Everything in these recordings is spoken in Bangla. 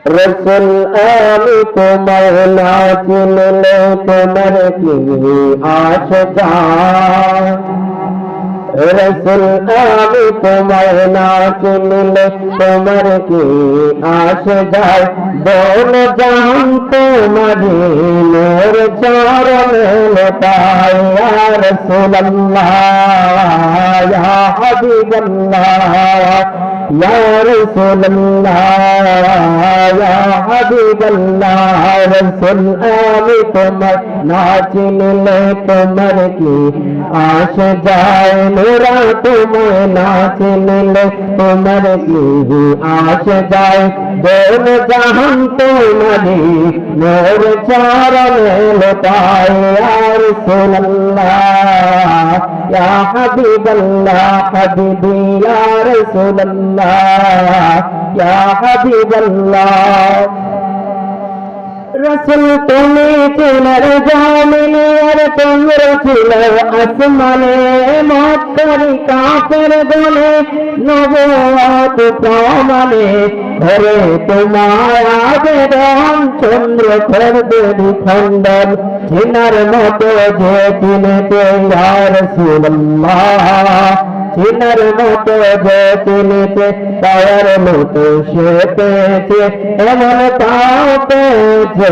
রসুল আমি তোমার না চিনলে তোমার কি আসে যায়। রসুল আমি তোমার না চিনলে তোমার কি আসে যায়। বল জাহান তোমারি মোর চরণে লতায়। ইয়া রাসূলুল্লাহ ইয়া হাবিবাল্লাহ ইয়া রাসূলুল্লাহ ইয়া হাবিবাল্লাহ। রসুল আমি তোমার না চিনলে তোমার কি আসে যায়। মোরা তোমায় না চিনলে তোমার কি আসে যায়। দোল জাহান তোমারি মোর চরণে লতায়। ইয়া রাসূলুল্লাহ ইয়া হাবিবাল্লাহ হাবিবি ইয়া রাসূলুল্লাহ ইয়া হাবিবাল্লাহ। রসুল তুমি ছিলেন জামিনে আর তোমরা ছিল আসমানে। মক্কারি কাফের গলে নবুয়ত প্রমাণে ঘরে তোমার আবেদন চন্দ্র খর্দের খণ্ডন। চিনার মতো যে চিনেছে ইয়া রাসূলুল্লাহ। চিনার মতো যে চিনেছে তার মতো সে পেয়েছে। এমন তাও পেয়েছে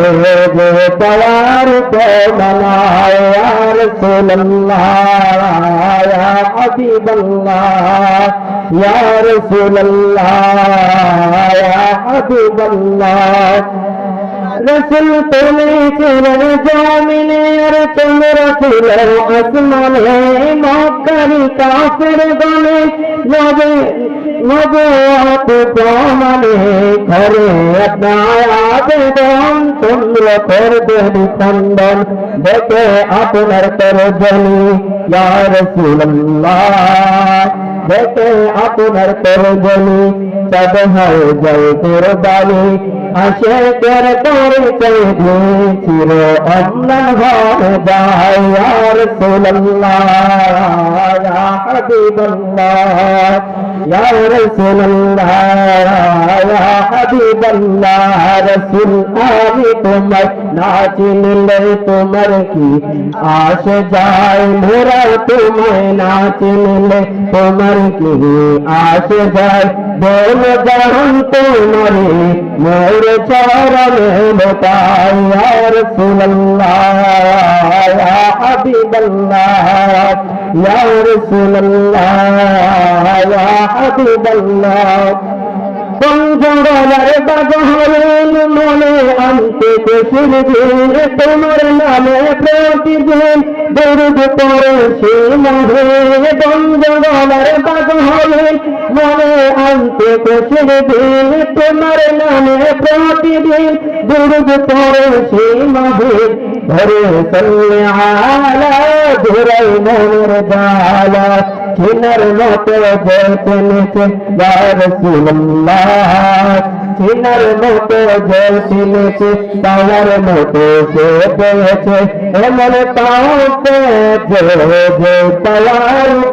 যে তার প্রমাণায়। ইয়া রাসূলুল্লাহ ইয়া হাবিবাল্লাহ ইয়া রাসূলুল্লাহ ইয়া হাবিবাল্লাহ। রসুল তুমি ছিলেন জামিনে আর তোমরা ছিল আসমানে। মক্কারি কাফের গলে নবুয়ত প্রমাণে ঘরে আপনার আবেদন চন্দ্র খর্দের খণ্ডন। দেখে আপনার তরজনী ইয়া রাসূলুল্লাহ। দেখে আপনার তরজনী চাঁদ হয়ে যায় কুরবানি। আসে তের পরিচয় চির অম্লান হয়ে যায়। ইয়া রাসূলুল্লাহ ইয়া হাবিবাল্লাহ ইয়া রাসূলুল্লাহ ইয়া হাবিবাল্লাহ। রসুল আমি তোমার না চিনলে তোমার কি আসে যায়। মোরা তোমায় না চিনলে তোমার কি আসে যায়। বল জাহান তোমারি মোর চরণে লতায়। ইয়া রাসূলুল্লাহ ইয়া হাবিবাল্লাহ ইয়া রাসূলুল্লাহ ইয়া হাবিবাল্লাহ। কোন জঙ্গলের বাজহরুল মনে আনতে খুশির দিন। তোমার নামে প্রতিদিন দরুদ পড়ে সে মহে। কোন জঙ্গলের বাজহরুল মনে আনতে খুশির দিন। তোমার নামে প্রতিদিন দরুদ পড়ে সে মহে। ঘরে সাল্লি আলা ধুরাই মনের জালা। চিনার মতো যে চিনেছে ইয়া রাসূলুল্লাহ। চিনার মতো যে চিনেছে তার মতো সে পেয়েছে। এমন তাও পেয়েছে যে তার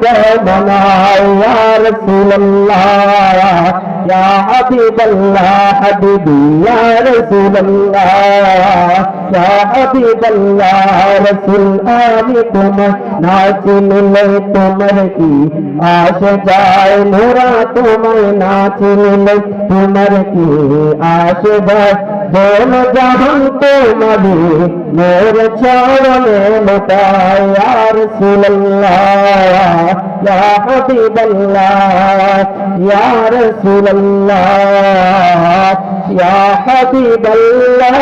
প্রমাণায়। ইয়া রাসূলুল্লাহ ইয়া হাবিবাল্লাহ হাবিবি ইয়া রাসূলুল্লাহ ইয়া হাবিবাল্লাহ। রসুল আমি তোমার না চিনলে তোমার কি আসে যায়। মোরা তোমায় না চিনলে তোমার কি আসে যায়। দোল জাহান তোমারি মোর চরণে লতায়। ইয়া রাসূলুল্লাহ ইয়া হাবিবাল্লাহ ইয়া রাসূলুল্লাহ ইয়া হাবিবাল্লাহ।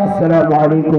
আসসালামু আলাইকুম।